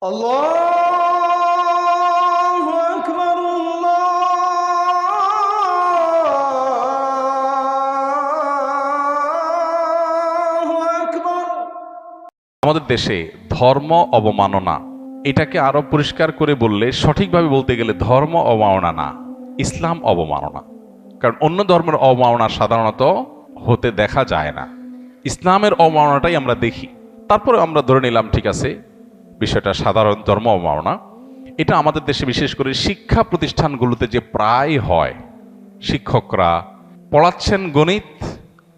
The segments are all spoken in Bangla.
আল্লাহু আকবার, আল্লাহু আকবার। আমাদের দেশে ধর্ম অবমাননা এটাকে আরো পরিষ্কার করে বললে, সঠিকভাবে বলতে গেলে ধর্ম অবমাননা না, ইসলাম অবমাননা। কারণ অন্য ধর্মের অবমাননা সাধারণত হতে দেখা যায় না, ইসলামের অবমাননাটাই আমরা দেখি। তারপরে আমরা ধরে নিলাম ঠিক আছে, বিষয়টা সাধারণ ধর্ম অবমাননা। এটা আমাদের দেশে বিশেষ করে শিক্ষা প্রতিষ্ঠানগুলোতে যে প্রায় হয়, শিক্ষকরা পড়াচ্ছেন গণিত,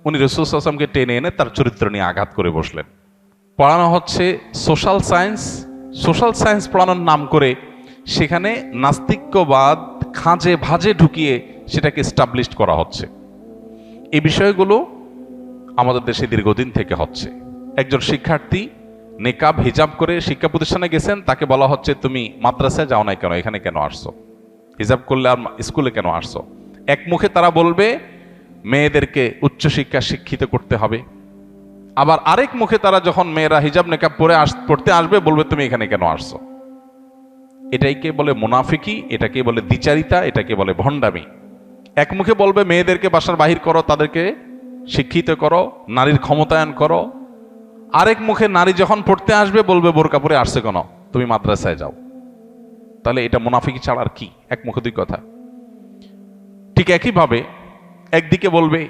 উনি রাসূল সাল্লাল্লাহু আলাইহি ওয়াসাল্লামকে টেনে এনে তার চরিত্র নিয়ে আঘাত করে বসলেন। পড়ানো হচ্ছে সোশ্যাল সায়েন্স পড়ানোর নাম করে সেখানে নাস্তিক্যবাদ খাঁজে ভাজে ঢুকিয়ে সেটাকে এস্টাবলিশড করা হচ্ছে। এই বিষয়গুলো আমাদের দেশে দীর্ঘদিন থেকে হচ্ছে। একজন শিক্ষার্থী নেকাব হিজাব করে শিক্ষা প্রতিষ্ঠানে গেছেন, তাকে বলা হচ্ছে তুমি মাদ্রাসায় যাও নাই কেন, এখানে কেন আসছো, হিজাব করলে আর স্কুলে কেন আসছো। এক মুখে তারা বলবে মেয়েদেরকে উচ্চশিক্ষা শিক্ষিত করতে হবে, আবার আরেক মুখে তারা যখন মেয়েরা হিজাব নেকাব পরে পড়তে আসবে বলবে তুমি এখানে কেন আসছো। এটাকে বলে মুনাফিকি, এটাকে বলে দ্বিচারিতা, এটাকে বলে ভণ্ডামি। এক মুখে বলবে মেয়েদেরকে বাসার বাহির করো, তাদেরকে শিক্ষিত করো, নারীর ক্ষমতায়ন করো। আরেক মুখে নারী যখন পড়তে আসবে বলবে বোরকা পরে আসছে কেন, তুমি মাদ্রাসায় যাও। তাহলে এটা মুনাফিকি ছাড়া আর কি? এক মুখে দুই কথা। ঠিক একইভাবে একদিকে বলবে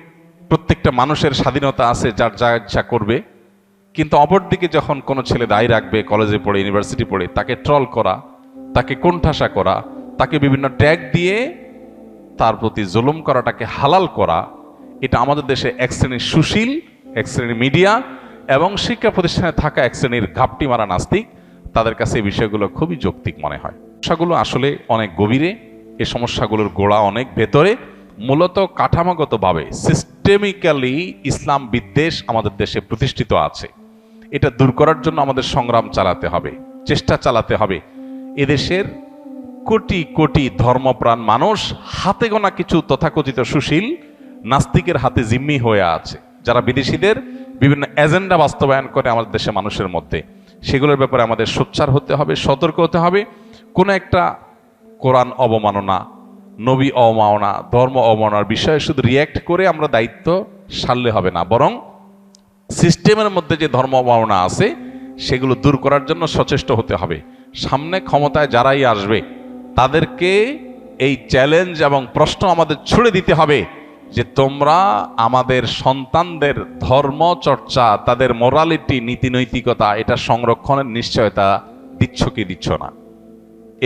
প্রত্যেকটা মানুষের স্বাধীনতা আছে, যার যা ইচ্ছা করবে, কিন্তু অপরদিকে যখন কোনো ছেলে দায় রাখবে, কলেজে পড়ে ইউনিভার্সিটি পড়ে, তাকে ট্রল করা, তাকে কোণঠাসা করা, তাকে বিভিন্ন ট্যাগ দিয়ে তার প্রতি জুলুম করাটাকে হালাল করা, এটা আমাদের দেশে এক শ্রেণীর সুশীল, এক শ্রেণীর মিডিয়া এবং শিক্ষা প্রতিষ্ঠানে থাকা এক শ্রেণীর ঘাপটি মারা নাস্তিক, তাদের কাছে এই বিষয়গুলো খুবই যৌক্তিক মনে হয়। সমস্যাগুলো আসলে অনেক গভীরে, এই সমস্যাগুলোর গোড়া অনেক ভেতরে। মূলত কাঠামোগতভাবে সিস্টেমিক্যালি ইসলাম বিদ্বেষ আমাদের দেশে প্রতিষ্ঠিত আছে। এটা দূর করার জন্য আমাদের সংগ্রাম চালাতে হবে, চেষ্টা চালাতে হবে। এদেশের কোটি কোটি ধর্মপ্রাণ মানুষ হাতে গোনা কিছু তথাকথিত সুশীল নাস্তিকের হাতে জিম্মি হয়ে আছে, যারা বিদেশিদের বিভিন্ন এজেন্ডা বাস্তবায়ন করে আমাদের দেশে মানুষের মধ্যে। সেগুলোর ব্যাপারে আমাদের সোচ্চার হতে হবে, সতর্ক হতে হবে। কোনো একটা কোরআন অবমাননা, নবী অবমাননা, ধর্ম অবমাননার বিষয়ে শুধু রিয়্যাক্ট করে আমরা দায়িত্ব সারলে হবে না, বরং সিস্টেমের মধ্যে যে ধর্ম অবমাননা আছে সেগুলো দূর করার জন্য সচেষ্ট হতে হবে। সামনে ক্ষমতায় যারাই আসবে তাদেরকে এই চ্যালেঞ্জ এবং প্রশ্ন আমাদের ছুড়ে দিতে হবে যে তোমরা আমাদের সন্তানদের ধর্ম চর্চা, তাদের মোরালিটি, নীতি নৈতিকতা, এটা সংরক্ষণের নিশ্চয়তা দিচ্ছ কি দিচ্ছ না।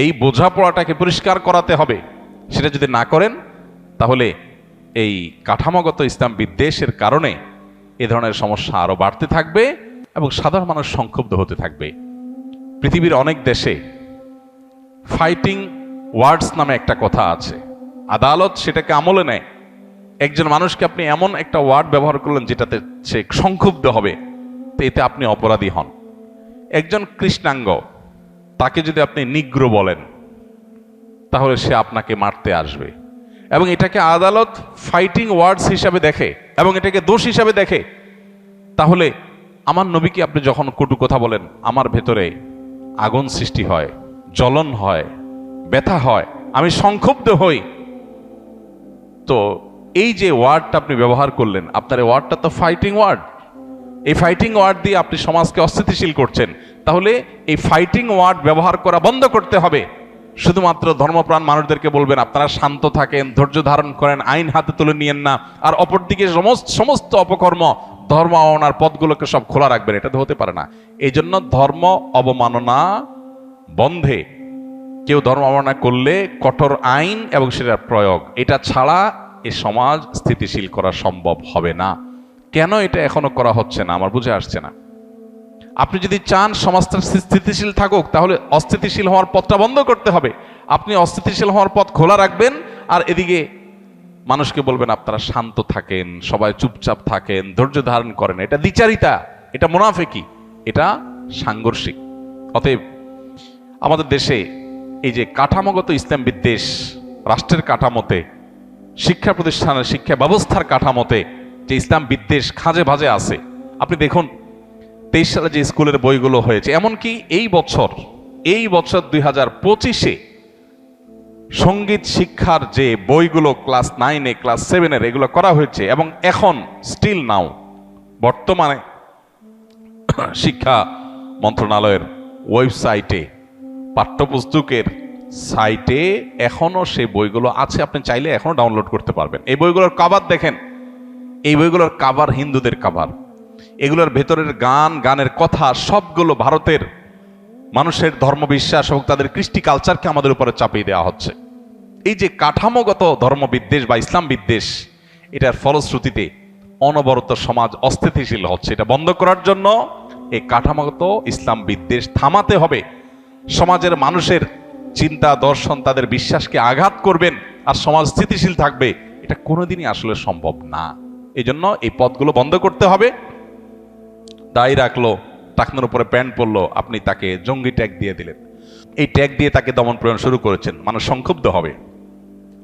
এই বোঝাপড়াটাকে পরিষ্কার করাতে হবে। সেটা যদি না করেন তাহলে এই কাঠামোগত ইসলাম বিদ্বেষের কারণে এ ধরনের সমস্যা আরো বাড়তে থাকবে এবং সাধারণ মানুষ সংক্ষুব্ধ হতে থাকবে। পৃথিবীর অনেক দেশে ফাইটিং ওয়ার্ডস নামে একটা কথা আছে, আদালত সেটাকে আমলে নেয়। একজন মানুষকে আপনি এমন একটা ওয়ার্ড ব্যবহার করলেন যেটাতে সে সংক্ষুব্ধ হবে, তো এতে আপনি অপরাধী হন। একজন কৃষ্ণাঙ্গ, তাকে যদি আপনি নিগ্র বলেন তাহলে সে আপনাকে মারতে আসবে, এবং এটাকে আদালত ফাইটিং ওয়ার্ডস হিসাবে দেখে এবং এটাকে দোষ হিসাবে দেখে। তাহলে আমার নবীকে আপনি যখন কটু কথা বলেন, আমার ভেতরে আগুন সৃষ্টি হয়, জ্বলন হয়, ব্যথা হয়, আমি সংক্ষুব্ধ হই। তো এই যে ওয়ার্ডটা আপনি ব্যবহার করলেন, আপনার এই ওয়ার্ডটা তো ফাইটিং ওয়ার্ড। এই ফাইটিং ওয়ার্ড দিয়ে আপনি সমাজকে অস্থিতিশীল করছেন। তাহলে এই ফাইটিং ওয়ার্ড ব্যবহার করা বন্ধ করতে হবে। শুধুমাত্র ধর্মপ্রাণ মানুষদেরকে বলবেন আপনারা শান্ত থাকেন, ধৈর্য ধারণ করেন, আইন হাতে তুলে নিয়েন না, আর অপরদিকে সমস্ত অপকর্ম, ধর্ম অবমাননার পথগুলোকে সব খোলা রাখবেন, এটা তো হতে পারে না। এই জন্য ধর্ম অবমাননা বন্ধে, কেউ ধর্ম অবমাননা করলে কঠোর আইন এবং সেটার প্রয়োগ, এটা ছাড়া এ সমাজ স্থিতিশীল করা সম্ভব হবে না। কেন এটা এখনো করা হচ্ছে না আমার বুঝে আসছে না। আপনি যদি চান সমাজটা স্থিতিশীল থাকুক, তাহলে অস্থিতিশীল হওয়ার পথটা বন্ধ করতে হবে। আপনি অস্থিতিশীল হওয়ার পথ খোলা রাখবেন, আর এদিকে মানুষকে বলবেন আপনারা শান্ত থাকেন, সবাই চুপচাপ থাকেন, ধৈর্য ধারণ করেন। এটা দ্বিচারিতা, এটা মুনাফিকি, এটা সাংঘর্ষিক। অতএব আমাদের দেশে এই যে কাঠামোগত ইসলাম বিদ্বেষ, রাষ্ট্রের কাঠামোতে, শিক্ষা প্রতিষ্ঠানের শিক্ষা ব্যবস্থার কাঠামোতে যে ইসলাম বিদ্বেষ খাঁজে ভাজে আছে, আপনি দেখুন 23 সালে যে স্কুলের বইগুলো হয়েছে, এমনকি এই বছর 2025-এ সঙ্গীত শিক্ষার যে বইগুলো ক্লাস 9-এ ক্লাস 7-এর এগুলো করা হয়েছে, এবং এখন স্টিল নাও বর্তমানে শিক্ষা মন্ত্রণালয়ের ওয়েবসাইটে, পাঠ্যপুস্তকের সাইটে এখনো সেই বইগুলো আছে। আপনি চাইলে এখনো ডাউনলোড করতে পারবেন। এই বইগুলোর কাভার দেখেন, এই বইগুলোর কাভার হিন্দুদের কাভার। এগুলোর ভেতরের গানের কথা সবগুলো ভারতের মানুষের ধর্মবিশ্বাস এবং তাদের কৃষ্টি কালচারকে আমাদের উপরে চাপিয়ে দেওয়া হচ্ছে। এই যে কাঠামোগত ধর্মবিদ্বেষ বা ইসলাম বিদ্বেষ, এটার ফলশ্রুতিতে অনবরত সমাজ অস্থিতিশীল হচ্ছে। এটা বন্ধ করার জন্য এই কাঠামোগত ইসলাম বিদ্বেষ থামাতে হবে। সমাজের মানুষের চিন্তা দর্শন তাদের বিশ্বাসকে আঘাত করবেন আর সমাজ স্থিতিশীল থাকবে, এটা কোনোদিনই আসলে সম্ভব না। এই জন্য এই পথগুলো বন্ধ করতে হবে। দায়ী রাখলো, টাকনোর উপরে প্যান্ট পরলো, আপনি তাকে জঙ্গি ট্যাগ দিয়ে দিলেন। এই ট্যাগ দিয়ে তাকে দমন প্রয়োগ শুরু করেছেন, মানুষ সংক্ষুব্ধ হবে।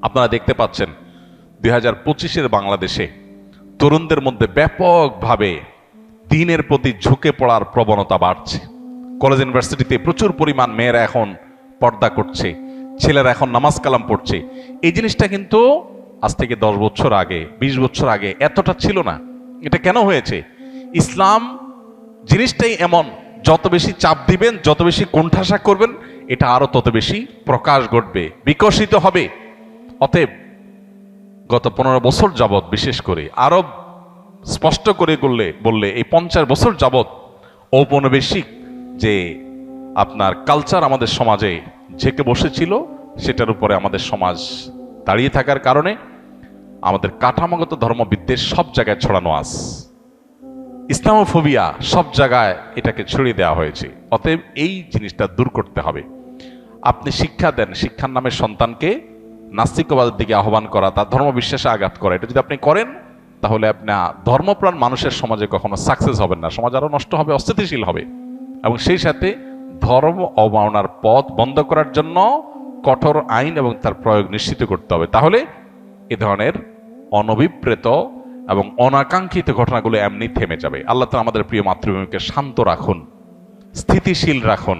আপনারা দেখতে পাচ্ছেন 2025-এর বাংলাদেশে তরুণদের মধ্যে ব্যাপকভাবে দ্বীনের প্রতি ঝুঁকে পড়ার প্রবণতা বাড়ছে। কলেজ ইউনিভার্সিটিতে প্রচুর পরিমাণ মেয়েরা এখন পর্দা করছে, ছেলেরা এখন নামাজ কালাম পড়ছে। এই জিনিসটা কিন্তু আজ থেকে 10 বছর আগে, 20 বছর আগে এতটা ছিল না। এটা কেন হয়েছে? ইসলাম জিনিসটাই এমন, যত বেশি চাপ দিবেন, যত বেশি কোণঠাসা করবেন, এটা আরো তত বেশি প্রকাশ ঘটবে, বিকশিত হবে। অতএব গত 15 বছর যাবৎ, বিশেষ করে আরব স্পষ্ট করে বললে এই 50 বছর যাবৎ ঔপনিবেশিক যে আপনার কালচার আমাদের সমাজে ঝেঁকে বসেছিল, সেটার উপরে আমাদের সমাজ দাঁড়িয়ে থাকার কারণে আমাদের কাঠামোগত ধর্মবিদ্বেষ সব জায়গায় ছড়ানো আছে। ইসলামোফোবিয়া সব জায়গায় এটাকে ছড়িয়ে দেওয়া হয়েছে। অতএব এই জিনিসটা দূর করতে হবে। আপনি শিক্ষা দেন, শিক্ষার নামে সন্তানকে নাস্তিকবাদের দিকে আহ্বান করা, তার ধর্মবিশ্বাসে আঘাত করা, এটা যদি আপনি করেন তাহলে আপনার ধর্মপ্রাণ মানুষের সমাজে কখনো সাকসেস হবেন না। সমাজ আরো নষ্ট হবে, অস্থিতিশীল হবে। এবং সেই সাথে ধর্ম অবমাননার পথ বন্ধ করার জন্য কঠোর আইন এবং তার প্রয়োগ নিশ্চিত করতে হবে। তাহলে এ ধরনের অনভিপ্রেত এবং অনাকাঙ্ক্ষিত ঘটনাগুলো এমনি থেমে যাবে। আল্লাহ তাআলা আমাদের প্রিয় মাতৃভূমিকে শান্ত রাখুন, স্থিতিশীল রাখুন।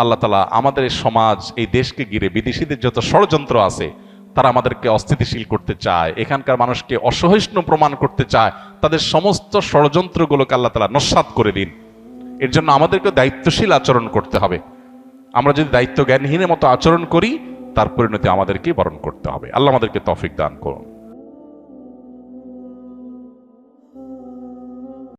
আল্লাহ তাআলা আমাদের এই সমাজ, এই দেশকে ঘিরে বিদেশিদের যত ষড়যন্ত্র আছে, তারা আমাদেরকে অস্থিতিশীল করতে চায়, এখানকার মানুষকে অসহিষ্ণু প্রমাণ করতে চায়, তাদের সমস্ত ষড়যন্ত্রগুলোকে আল্লাহ তাআলা নস্যাৎ করে দিন। এর জন্য আমাদেরকে দায়িত্বশীল আচরণ করতে হবে। আমরা যদি দায়িত্ব জ্ঞানহীনের মতো আচরণ করি, তার পরিণতি আমাদেরকেই বরণ করতে হবে। আল্লাহ আমাদেরকে তৌফিক দান করুন।